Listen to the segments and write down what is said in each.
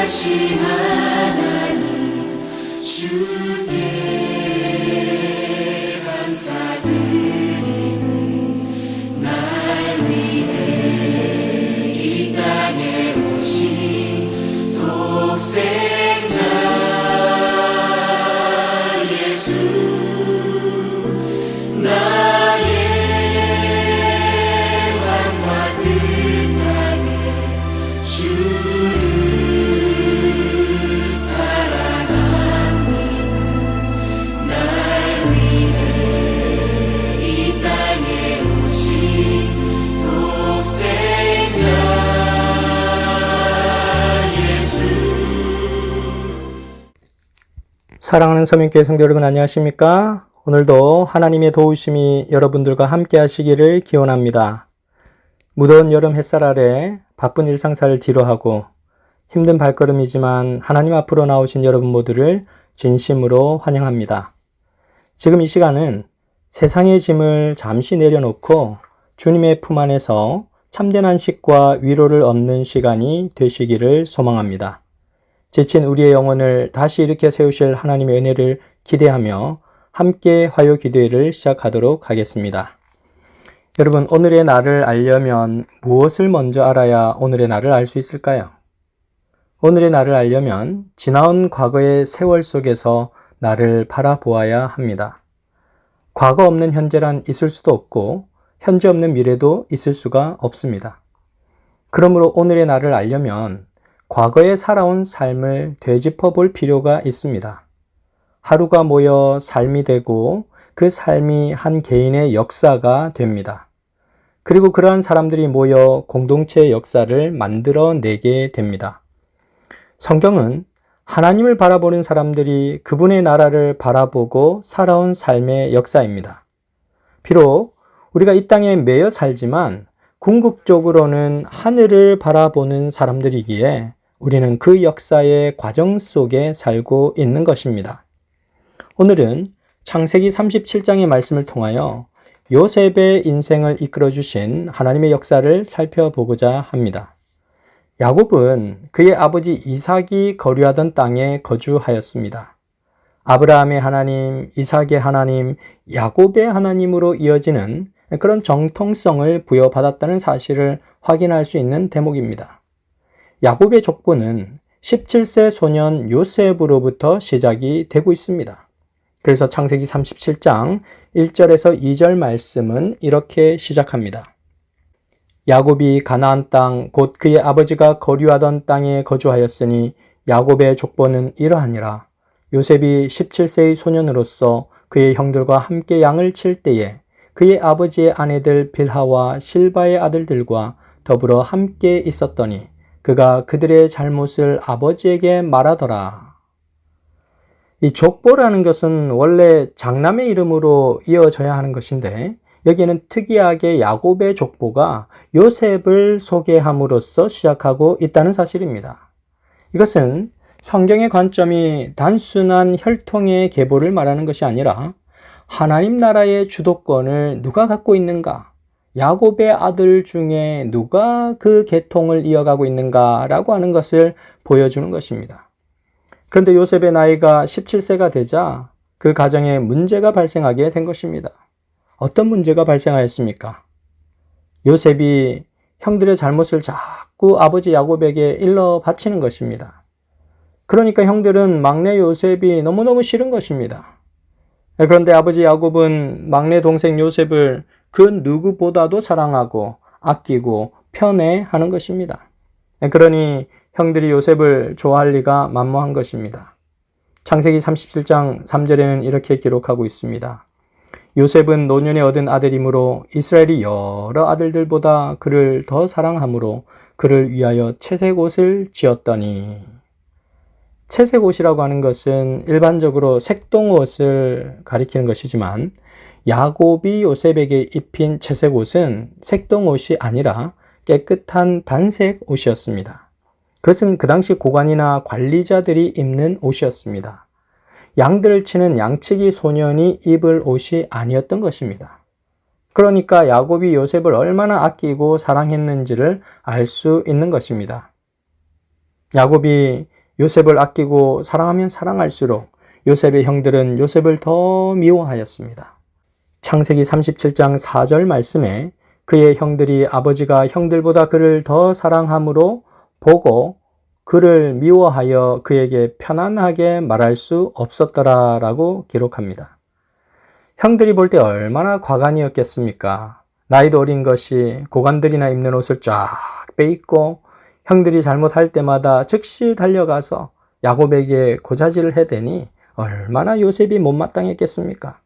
전능하신 하나님 주께 감사드리세. 날 위해 이 땅에 오신 독생자 예수, 나의 왕과 뜻하게 주를 사랑합니다. 날 위해 이 땅에 오신 독생자 예수. 사랑하는 서민교회 성도 여러분, 안녕하십니까? 오늘도 하나님의 도우심이 여러분들과 함께 하시기를 기원합니다. 무더운 여름 햇살 아래 바쁜 일상사를 뒤로하고 힘든 발걸음이지만 하나님 앞으로 나오신 여러분 모두를 진심으로 환영합니다. 지금 이 시간은 세상의 짐을 잠시 내려놓고 주님의 품 안에서 참된 안식과 위로를 얻는 시간이 되시기를 소망합니다. 지친 우리의 영혼을 다시 일으켜 세우실 하나님의 은혜를 기대하며 함께 화요 기도회를 시작하도록 하겠습니다. 여러분, 오늘의 나를 알려면 무엇을 먼저 알아야 오늘의 나를 알 수 있을까요? 오늘의 나를 알려면 지나온 과거의 세월 속에서 나를 바라보아야 합니다. 과거 없는 현재란 있을 수도 없고 현재 없는 미래도 있을 수가 없습니다. 그러므로 오늘의 나를 알려면 과거에 살아온 삶을 되짚어 볼 필요가 있습니다. 하루가 모여 삶이 되고 그 삶이 한 개인의 역사가 됩니다. 그리고 그러한 사람들이 모여 공동체의 역사를 만들어내게 됩니다. 성경은 하나님을 바라보는 사람들이 그분의 나라를 바라보고 살아온 삶의 역사입니다. 비록 우리가 이 땅에 매여 살지만 궁극적으로는 하늘을 바라보는 사람들이기에 우리는 그 역사의 과정 속에 살고 있는 것입니다. 오늘은 창세기 37장의 말씀을 통하여 요셉의 인생을 이끌어주신 하나님의 역사를 살펴보고자 합니다. 야곱은 그의 아버지 이삭이 거류하던 땅에 거주하였습니다. 아브라함의 하나님, 이삭의 하나님, 야곱의 하나님으로 이어지는 그런 정통성을 부여받았다는 사실을 확인할 수 있는 대목입니다. 야곱의 족보는 17세 소년 요셉으로부터 시작이 되고 있습니다. 그래서 창세기 37장 1절에서 2절 말씀은 이렇게 시작합니다. 야곱이 가나안 땅 곧 그의 아버지가 거류하던 땅에 거주하였으니 야곱의 족보는 이러하니라. 요셉이 17세의 소년으로서 그의 형들과 함께 양을 칠 때에 그의 아버지의 아내들 빌하와 실바의 아들들과 더불어 함께 있었더니 그가 그들의 잘못을 아버지에게 말하더라. 이 족보라는 것은 원래 장남의 이름으로 이어져야 하는 것인데 여기에는 특이하게 야곱의 족보가 요셉을 소개함으로써 시작하고 있다는 사실입니다. 이것은 성경의 관점이 단순한 혈통의 계보를 말하는 것이 아니라 하나님 나라의 주도권을 누가 갖고 있는가, 야곱의 아들 중에 누가 그 계통을 이어가고 있는가라고 하는 것을 보여주는 것입니다. 그런데 요셉의 나이가 17세가 되자 그 가정에 문제가 발생하게 된 것입니다. 어떤 문제가 발생하였습니까? 요셉이 형들의 잘못을 자꾸 아버지 야곱에게 일러 바치는 것입니다. 그러니까 형들은 막내 요셉이 너무너무 싫은 것입니다. 그런데 아버지 야곱은 막내 동생 요셉을 그 누구보다도 사랑하고 아끼고 편애하는 것입니다. 그러니 형들이 요셉을 좋아할 리가 만무한 것입니다. 창세기 37장 3절에는 이렇게 기록하고 있습니다. 요셉은 노년에 얻은 아들이므로 이스라엘이 여러 아들들보다 그를 더 사랑하므로 그를 위하여 채색옷을 지었더니. 채색옷이라고 하는 것은 일반적으로 색동옷을 가리키는 것이지만 야곱이 요셉에게 입힌 채색옷은 색동옷이 아니라 깨끗한 단색 옷이었습니다. 그것은 그 당시 고관이나 관리자들이 입는 옷이었습니다. 양들을 치는 양치기 소년이 입을 옷이 아니었던 것입니다. 그러니까 야곱이 요셉을 얼마나 아끼고 사랑했는지를 알 수 있는 것입니다. 야곱이 요셉을 아끼고 사랑하면 사랑할수록 요셉의 형들은 요셉을 더 미워하였습니다. 창세기 37장 4절 말씀에 그의 형들이 아버지가 형들보다 그를 더 사랑함으로 보고 그를 미워하여 그에게 편안하게 말할 수 없었더라라고 기록합니다. 형들이 볼 때 얼마나 과간이었겠습니까? 나이도 어린 것이 고관들이나 입는 옷을 쫙 빼입고 형들이 잘못할 때마다 즉시 달려가서 야곱에게 고자질을 해대니 얼마나 요셉이 못마땅했겠습니까?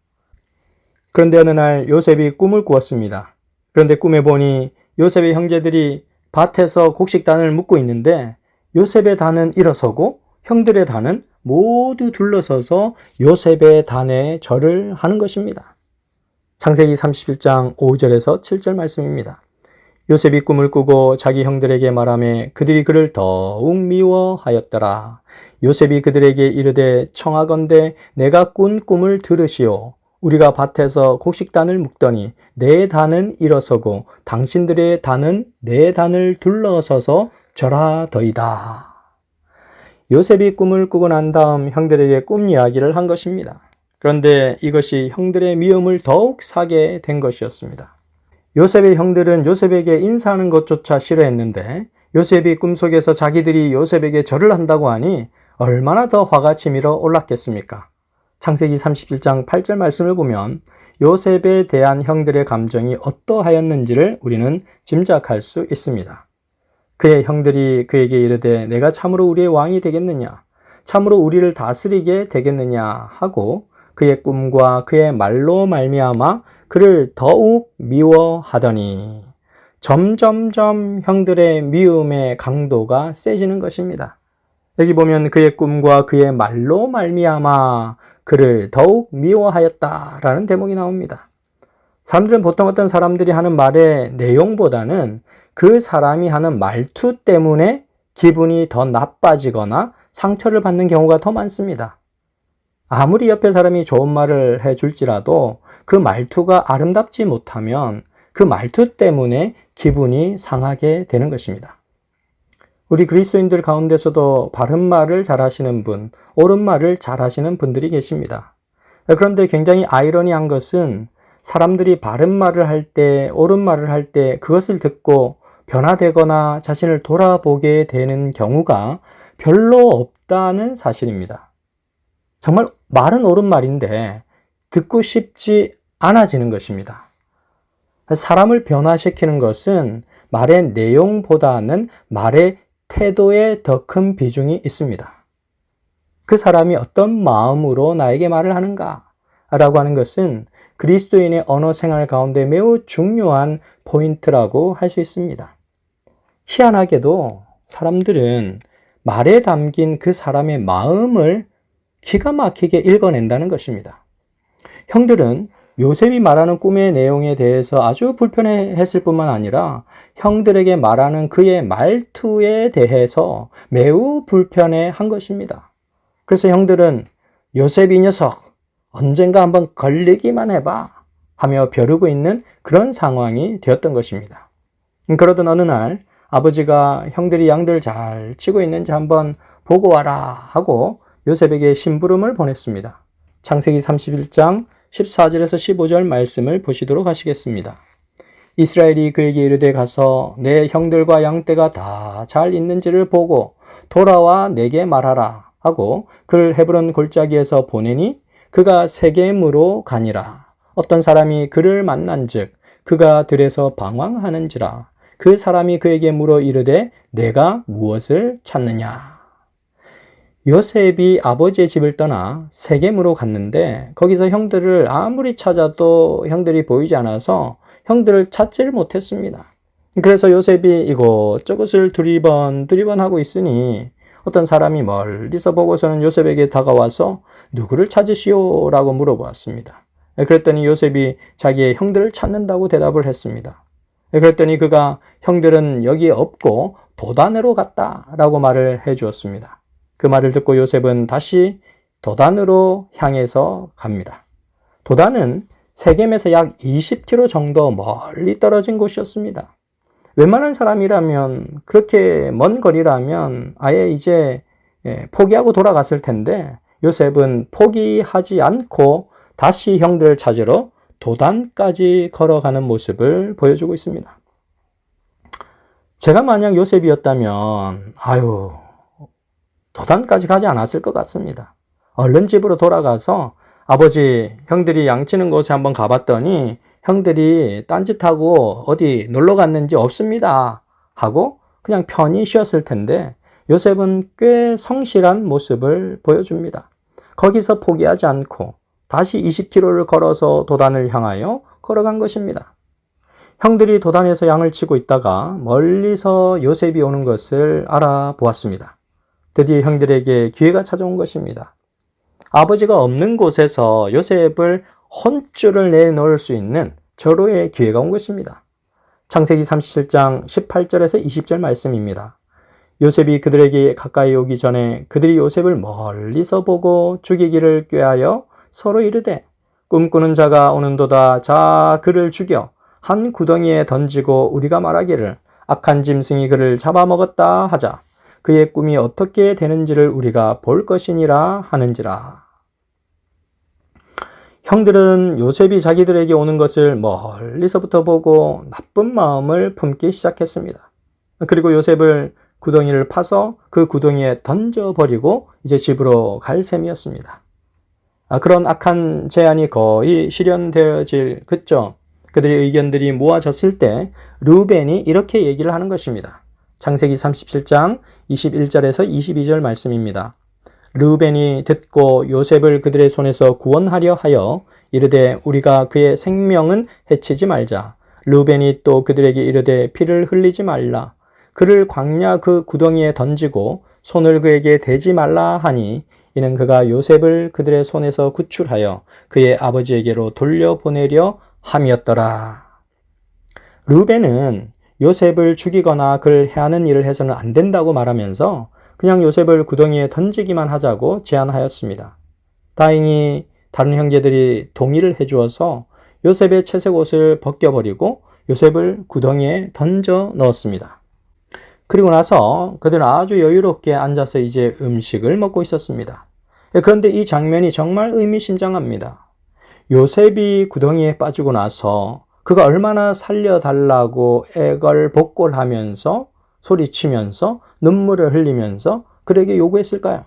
그런데 어느 날 요셉이 꿈을 꾸었습니다. 그런데 꿈에 보니 요셉의 형제들이 밭에서 곡식단을 묶고 있는데 요셉의 단은 일어서고 형들의 단은 모두 둘러서서 요셉의 단에 절을 하는 것입니다. 창세기 31장 5절에서 7절 말씀입니다. 요셉이 꿈을 꾸고 자기 형들에게 말하며 그들이 그를 더욱 미워하였더라. 요셉이 그들에게 이르되 청하건대 내가 꾼 꿈을 들으시오. 우리가 밭에서 곡식단을 묶더니 내 단은 일어서고 당신들의 단은 내 단을 둘러서서 절하더이다. 요셉이 꿈을 꾸고 난 다음 형들에게 꿈 이야기를 한 것입니다. 그런데 이것이 형들의 미움을 더욱 사게 된 것이었습니다. 요셉의 형들은 요셉에게 인사하는 것조차 싫어했는데 요셉이 꿈속에서 자기들이 요셉에게 절을 한다고 하니 얼마나 더 화가 치밀어 올랐겠습니까? 창세기 37장 8절 말씀을 보면 요셉에 대한 형들의 감정이 어떠하였는지를 우리는 짐작할 수 있습니다. 그의 형들이 그에게 이르되 내가 참으로 우리의 왕이 되겠느냐? 참으로 우리를 다스리게 되겠느냐? 하고 그의 꿈과 그의 말로 말미암아 그를 더욱 미워하더니 점점점 형들의 미움의 강도가 세지는 것입니다. 여기 보면 그의 꿈과 그의 말로 말미암아 그를 더욱 미워하였다라는 대목이 나옵니다. 사람들은 보통 어떤 사람들이 하는 말의 내용보다는 그 사람이 하는 말투 때문에 기분이 더 나빠지거나 상처를 받는 경우가 더 많습니다. 아무리 옆에 사람이 좋은 말을 해줄지라도 그 말투가 아름답지 못하면 그 말투 때문에 기분이 상하게 되는 것입니다. 우리 그리스도인들 가운데서도 바른 말을 잘하시는 분, 옳은 말을 잘하시는 분들이 계십니다. 그런데 굉장히 아이러니한 것은 사람들이 바른 말을 할 때, 옳은 말을 할 때 그것을 듣고 변화되거나 자신을 돌아보게 되는 경우가 별로 없다는 사실입니다. 정말 말은 옳은 말인데 듣고 싶지 않아지는 것입니다. 사람을 변화시키는 것은 말의 내용보다는 말의 태도에 더 큰 비중이 있습니다. 그 사람이 어떤 마음으로 나에게 말을 하는가 라고 하는 것은 그리스도인의 언어 생활 가운데 매우 중요한 포인트라고 할 수 있습니다. 희한하게도 사람들은 말에 담긴 그 사람의 마음을 기가 막히게 읽어낸다는 것입니다. 형들은 요셉이 말하는 꿈의 내용에 대해서 아주 불편해했을 뿐만 아니라 형들에게 말하는 그의 말투에 대해서 매우 불편해한 것입니다. 그래서 형들은 요셉 이 녀석 언젠가 한번 걸리기만 해봐 하며 벼르고 있는 그런 상황이 되었던 것입니다. 그러던 어느 날 아버지가 형들이 양들 잘 치고 있는지 한번 보고 와라 하고 요셉에게 심부름을 보냈습니다. 창세기 31장 14절에서 15절 말씀을 보시도록 하시겠습니다. 이스라엘이 그에게 이르되 가서 내 형들과 양떼가 다 잘 있는지를 보고 돌아와 내게 말하라 하고 그를 헤브론 골짜기에서 보내니 그가 세겜으로 가니라. 어떤 사람이 그를 만난즉 그가 들에서 방황하는지라. 그 사람이 그에게 물어 이르되 내가 무엇을 찾느냐. 요셉이 아버지의 집을 떠나 세겜으로 갔는데 거기서 형들을 아무리 찾아도 형들이 보이지 않아서 형들을 찾지를 못했습니다. 그래서 요셉이 이곳저곳을 두리번 하고 있으니 어떤 사람이 멀리서 보고서는 요셉에게 다가와서 누구를 찾으시오? 라고 물어보았습니다. 그랬더니 요셉이 자기의 형들을 찾는다고 대답을 했습니다. 그랬더니 그가 형들은 여기에 없고 도단으로 갔다 라고 말을 해 주었습니다. 그 말을 듣고 요셉은 다시 도단으로 향해서 갑니다. 도단은 세겜에서 약 20km 정도 멀리 떨어진 곳이었습니다. 웬만한 사람이라면 그렇게 먼 거리라면 아예 이제 포기하고 돌아갔을 텐데 요셉은 포기하지 않고 다시 형들을 찾으러 도단까지 걸어가는 모습을 보여주고 있습니다. 제가 만약 요셉이었다면 도단까지 가지 않았을 것 같습니다. 얼른 집으로 돌아가서 아버지, 형들이 양치는 곳에 한번 가봤더니 형들이 딴짓하고 어디 놀러 갔는지 없습니다 하고 그냥 편히 쉬었을 텐데 요셉은 꽤 성실한 모습을 보여줍니다. 거기서 포기하지 않고 다시 20km를 걸어서 도단을 향하여 걸어간 것입니다. 형들이 도단에서 양을 치고 있다가 멀리서 요셉이 오는 것을 알아보았습니다. 드디어 형들에게 기회가 찾아온 것입니다. 아버지가 없는 곳에서 요셉을 혼쭐을 내놓을 수 있는 절호의 기회가 온 것입니다. 창세기 37장 18절에서 20절 말씀입니다. 요셉이 그들에게 가까이 오기 전에 그들이 요셉을 멀리서 보고 죽이기를 꾀하여 서로 이르되 꿈꾸는 자가 오는도다. 자, 그를 죽여 한 구덩이에 던지고 우리가 말하기를 악한 짐승이 그를 잡아먹었다 하자. 그의 꿈이 어떻게 되는지를 우리가 볼 것이니라 하는지라. 형들은 요셉이 자기들에게 오는 것을 멀리서부터 보고 나쁜 마음을 품기 시작했습니다. 그리고 요셉을 구덩이를 파서 그 구덩이에 던져버리고 이제 집으로 갈 셈이었습니다. 그런 악한 제안이 거의 실현되어질 그쯤 그들의 의견들이 모아졌을 때 르우벤이 이렇게 얘기를 하는 것입니다. 창세기 37장 21절에서 22절 말씀입니다. 르우벤이 듣고 요셉을 그들의 손에서 구원하려 하여 이르되 우리가 그의 생명은 해치지 말자. 르우벤이 또 그들에게 이르되 피를 흘리지 말라. 그를 광야 그 구덩이에 던지고 손을 그에게 대지 말라 하니 이는 그가 요셉을 그들의 손에서 구출하여 그의 아버지에게로 돌려보내려 함이었더라. 르우벤은 요셉을 죽이거나 그를 해하는 일을 해서는 안 된다고 말하면서 그냥 요셉을 구덩이에 던지기만 하자고 제안하였습니다. 다행히 다른 형제들이 동의를 해주어서 요셉의 채색 옷을 벗겨버리고 요셉을 구덩이에 던져 넣었습니다. 그리고 나서 그들은 아주 여유롭게 앉아서 이제 음식을 먹고 있었습니다. 그런데 이 장면이 정말 의미심장합니다. 요셉이 구덩이에 빠지고 나서 그가 얼마나 살려달라고 애걸복걸하면서 소리치면서 눈물을 흘리면서 그에게 요구했을까요?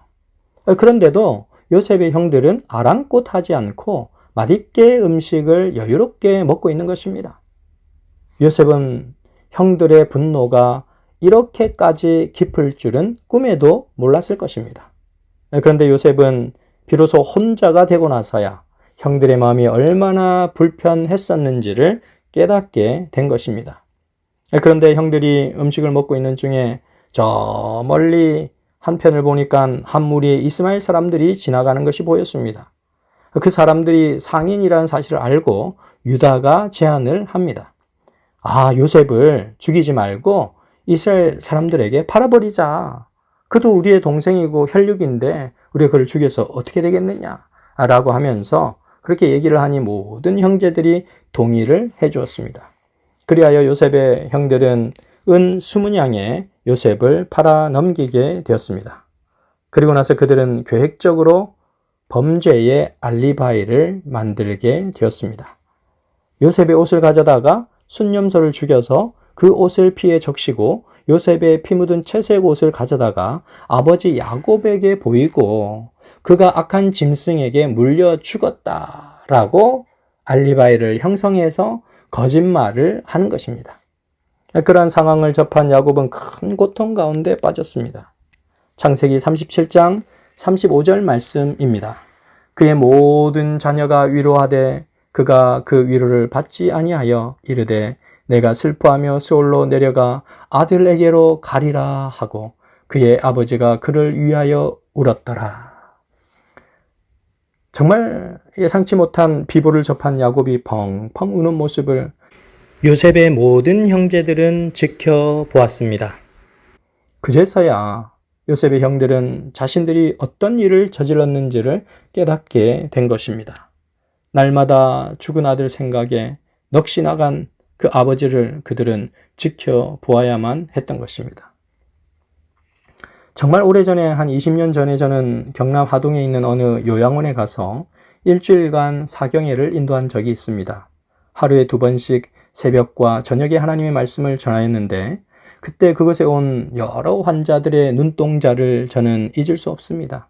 그런데도 요셉의 형들은 아랑곳하지 않고 맛있게 음식을 여유롭게 먹고 있는 것입니다. 요셉은 형들의 분노가 이렇게까지 깊을 줄은 꿈에도 몰랐을 것입니다. 그런데 요셉은 비로소 혼자가 되고 나서야 형들의 마음이 얼마나 불편했었는지를 깨닫게 된 것입니다. 그런데 형들이 음식을 먹고 있는 중에 저 멀리 한편을 보니까 한 무리의 이스마엘 사람들이 지나가는 것이 보였습니다. 그 사람들이 상인이라는 사실을 알고 유다가 제안을 합니다. 요셉을 죽이지 말고 이스라엘 사람들에게 팔아버리자. 그도 우리의 동생이고 혈육인데 우리가 그를 죽여서 어떻게 되겠느냐 라고 하면서 그렇게 얘기를 하니 모든 형제들이 동의를 해 주었습니다. 그리하여 요셉의 형들은 은 20냥에 요셉을 팔아 넘기게 되었습니다. 그리고 나서 그들은 계획적으로 범죄의 알리바이를 만들게 되었습니다. 요셉의 옷을 가져다가 순념소를 죽여서 그 옷을 피에 적시고 요셉의 피 묻은 채색 옷을 가져다가 아버지 야곱에게 보이고 그가 악한 짐승에게 물려 죽었다라고 알리바이를 형성해서 거짓말을 하는 것입니다. 그러한 상황을 접한 야곱은 큰 고통 가운데 빠졌습니다. 창세기 37장 35절 말씀입니다. 그의 모든 자녀가 위로하되 그가 그 위로를 받지 아니하여 이르되 내가 슬퍼하며 스올로 내려가 아들에게로 가리라 하고 그의 아버지가 그를 위하여 울었더라. 정말 예상치 못한 비보를 접한 야곱이 펑펑 우는 모습을 요셉의 모든 형제들은 지켜보았습니다. 그제서야 요셉의 형들은 자신들이 어떤 일을 저질렀는지를 깨닫게 된 것입니다. 날마다 죽은 아들 생각에 넋이 나간 그 아버지를 그들은 지켜보아야만 했던 것입니다. 정말 오래전에 한 20년 전에 저는 경남 하동에 있는 어느 요양원에 가서 일주일간 사경회를 인도한 적이 있습니다. 하루에 2번씩 새벽과 저녁에 하나님의 말씀을 전하였는데 그때 그곳에 온 여러 환자들의 눈동자를 저는 잊을 수 없습니다.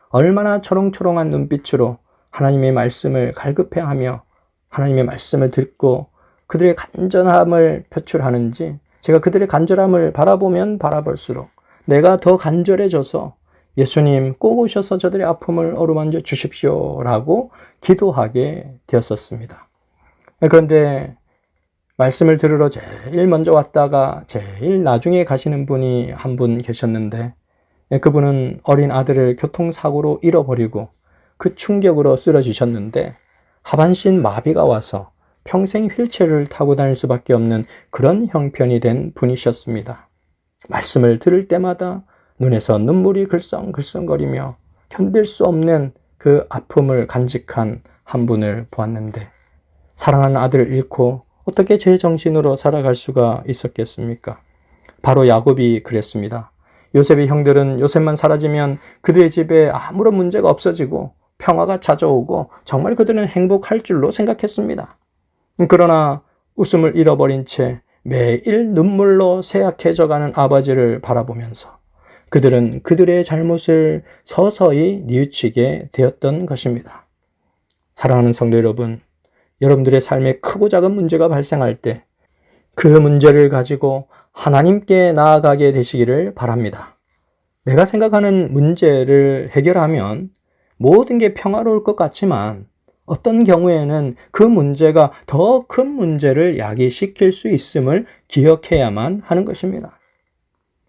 얼마나 초롱초롱한 눈빛으로 하나님의 말씀을 갈급해하며 하나님의 말씀을 듣고 그들의 간절함을 표출하는지 제가 그들의 간절함을 바라보면 바라볼수록 내가 더 간절해져서 예수님 꼭 오셔서 저들의 아픔을 어루만져 주십시오라고 기도하게 되었었습니다. 그런데 말씀을 들으러 제일 먼저 왔다가 제일 나중에 가시는 분이 한 분 계셨는데 그분은 어린 아들을 교통사고로 잃어버리고 그 충격으로 쓰러지셨는데 하반신 마비가 와서 평생 휠체어를 타고 다닐 수밖에 없는 그런 형편이 된 분이셨습니다. 말씀을 들을 때마다 눈에서 눈물이 글썽글썽거리며 견딜 수 없는 그 아픔을 간직한 한 분을 보았는데 사랑하는 아들을 잃고 어떻게 제 정신으로 살아갈 수가 있었겠습니까? 바로 야곱이 그랬습니다. 요셉의 형들은 요셉만 사라지면 그들의 집에 아무런 문제가 없어지고 평화가 찾아오고 정말 그들은 행복할 줄로 생각했습니다. 그러나 웃음을 잃어버린 채 매일 눈물로 쇠약해져가는 아버지를 바라보면서 그들은 그들의 잘못을 서서히 뉘우치게 되었던 것입니다. 사랑하는 성도 여러분, 여러분들의 삶에 크고 작은 문제가 발생할 때 그 문제를 가지고 하나님께 나아가게 되시기를 바랍니다. 내가 생각하는 문제를 해결하면 모든 게 평화로울 것 같지만 어떤 경우에는 그 문제가 더 큰 문제를 야기시킬 수 있음을 기억해야만 하는 것입니다.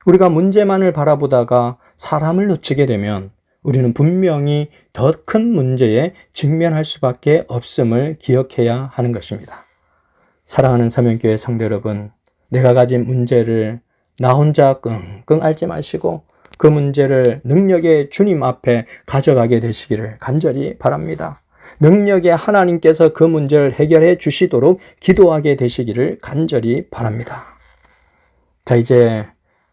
우리가 문제만을 바라보다가 사람을 놓치게 되면 우리는 분명히 더 큰 문제에 직면할 수밖에 없음을 기억해야 하는 것입니다. 사랑하는 서명교회 성도 여러분, 내가 가진 문제를 나 혼자 끙끙 앓지 마시고 그 문제를 능력의 주님 앞에 가져가게 되시기를 간절히 바랍니다. 능력의 하나님께서 그 문제를 해결해 주시도록 기도하게 되시기를 간절히 바랍니다. 자, 이제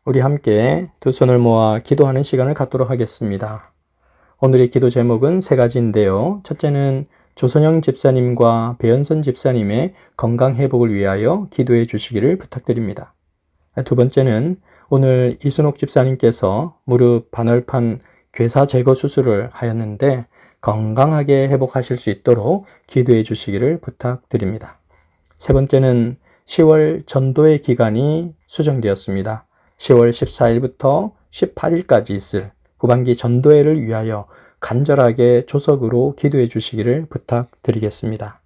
우리 함께 두 손을 모아 기도하는 시간을 갖도록 하겠습니다. 오늘의 기도 제목은 3가지인데요. 첫째는 조선영 집사님과 배현선 집사님의 건강 회복을 위하여 기도해 주시기를 부탁드립니다. 두 번째는 오늘 이순옥 집사님께서 무릎 반월판 괴사 제거 수술을 하였는데 건강하게 회복하실 수 있도록 기도해 주시기를 부탁드립니다. 세 번째는 10월 전도의 기간이 수정되었습니다. 10월 14일부터 18일까지 있을 후반기 전도회를 위하여 간절하게 조석으로 기도해 주시기를 부탁드리겠습니다.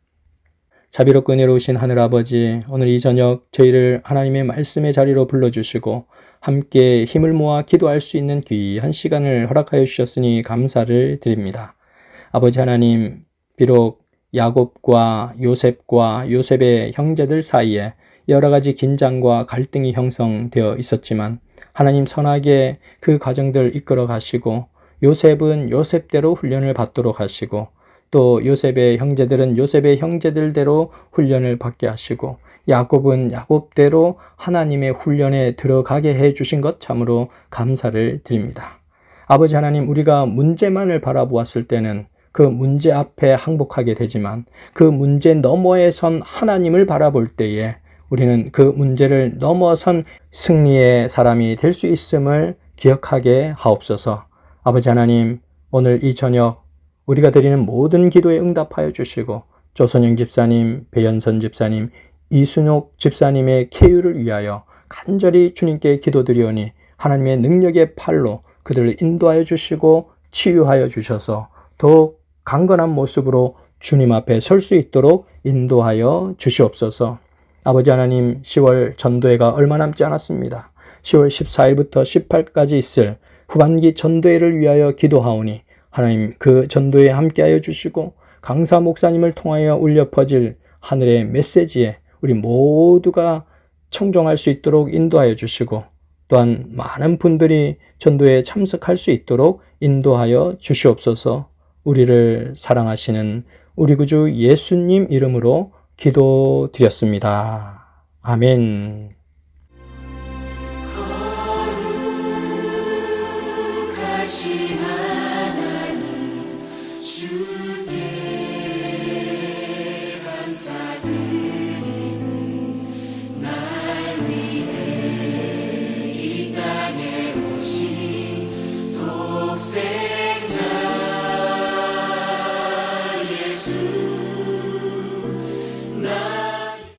자비롭고 은혜로우신 하늘아버지, 오늘 이 저녁 저희를 하나님의 말씀의 자리로 불러주시고 함께 힘을 모아 기도할 수 있는 귀한 시간을 허락하여 주셨으니 감사를 드립니다. 아버지 하나님, 비록 야곱과 요셉의 형제들 사이에 여러 가지 긴장과 갈등이 형성되어 있었지만 하나님 선하게 그 과정들을 이끌어 가시고 요셉은 요셉대로 훈련을 받도록 하시고 또 요셉의 형제들은 요셉의 형제들대로 훈련을 받게 하시고 야곱은 야곱대로 하나님의 훈련에 들어가게 해주신 것 참으로 감사를 드립니다. 아버지 하나님, 우리가 문제만을 바라보았을 때는 그 문제 앞에 항복하게 되지만 그 문제 너머에 선 하나님을 바라볼 때에 우리는 그 문제를 넘어선 승리의 사람이 될 수 있음을 기억하게 하옵소서. 아버지 하나님, 오늘 이 저녁 우리가 드리는 모든 기도에 응답하여 주시고 조선영 집사님, 배현선 집사님, 이순옥 집사님의 쾌유를 위하여 간절히 주님께 기도드리오니 하나님의 능력의 팔로 그들을 인도하여 주시고 치유하여 주셔서 더욱 강건한 모습으로 주님 앞에 설 수 있도록 인도하여 주시옵소서. 아버지 하나님, 10월 전도회가 얼마 남지 않았습니다. 10월 14일부터 18일까지 있을 후반기 전도회를 위하여 기도하오니 하나님, 그 전도회에 함께하여 주시고 강사 목사님을 통하여 울려 퍼질 하늘의 메시지에 우리 모두가 청종할 수 있도록 인도하여 주시고 또한 많은 분들이 전도회에 참석할 수 있도록 인도하여 주시옵소서. 우리를 사랑하시는 우리 구주 예수님 이름으로 기도드렸습니다. 아멘. 거룩하신 하나님 주께